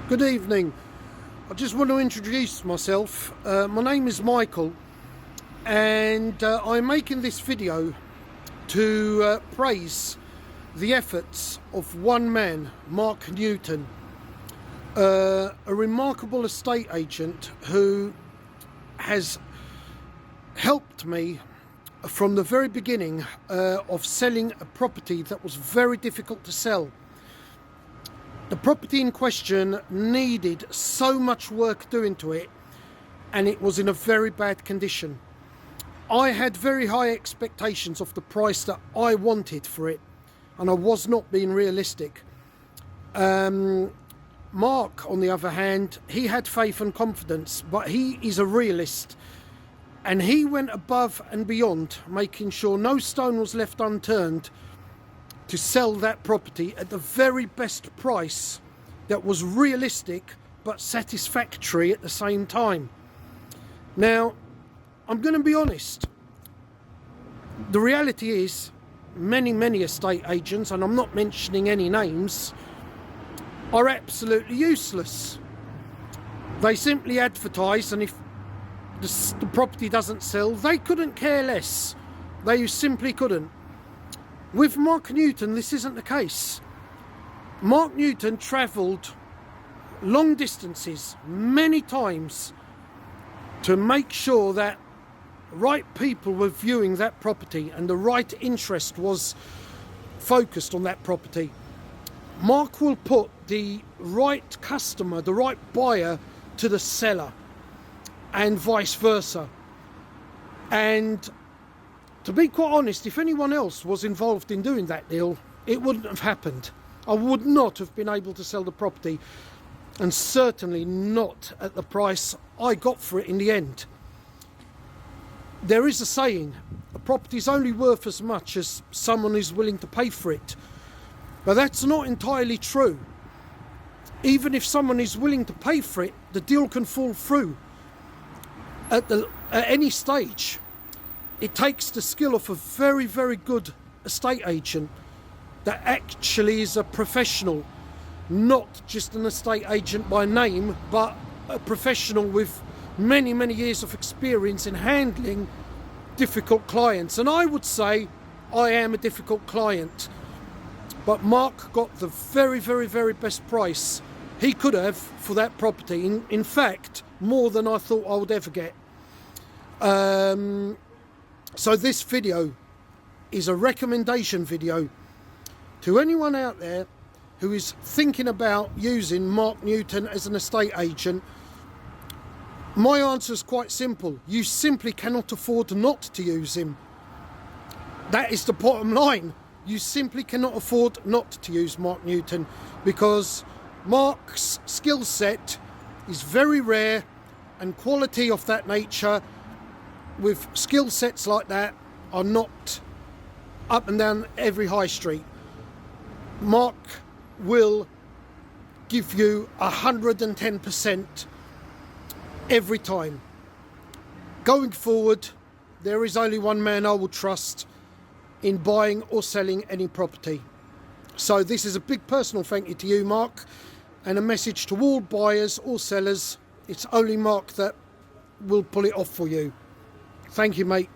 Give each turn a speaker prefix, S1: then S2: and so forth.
S1: Good evening. I just want to introduce myself. My name is Michael, and I'm making this video to praise the efforts of one man, Mark Newton, a remarkable estate agent who has helped me from the very beginning of selling a property that was very difficult to sell. The property in question needed so much work doing to it, and it was in a very bad condition. I had very high expectations of the price that I wanted for it, and I was not being realistic. Mark, on the other hand, he had faith and confidence, but he is a realist, and he went above and beyond, making sure no stone was left unturned to sell that property at the very best price that was realistic but satisfactory at the same time. Now, I'm going to be honest. The reality is many estate agents, and I'm not mentioning any names, are absolutely useless. They simply advertise, and if the property doesn't sell, they couldn't care less. They simply couldn't. With Mark Newton, this isn't the case. Mark Newton travelled long distances many times to make sure that right people were viewing that property and the right interest was focused on that property. Mark will put the right customer, the right buyer to the seller, and vice versa. And to be quite honest, if anyone else was involved in doing that deal, it wouldn't have happened. I would not have been able to sell the property, and certainly not at the price I got for it in the end. There is a saying, a property is only worth as much as someone is willing to pay for it. But that's not entirely true. Even if someone is willing to pay for it, the deal can fall through at any stage. It takes the skill of a very good estate agent that actually is a professional, not just an estate agent by name, but a professional with many years of experience in handling difficult clients. And I would say I am a difficult client, but Mark got the very best price he could have for that property. In fact, more than I thought I would ever get. So this video is a recommendation video to anyone out there who is thinking about using Mark Newton as an estate agent. My answer is quite simple. You simply cannot afford not to use him. That is the bottom line. You simply cannot afford not to use Mark Newton, because Mark's skill set is very rare, and quality of that nature with skill sets like that are not up and down every high street. Mark will give you 110% every time. Going forward, there is only one man I will trust in buying or selling any property. So this is a big personal thank you to you, Mark, and a message to all buyers or sellers. It's only Mark that will pull it off for you. Thank you, mate.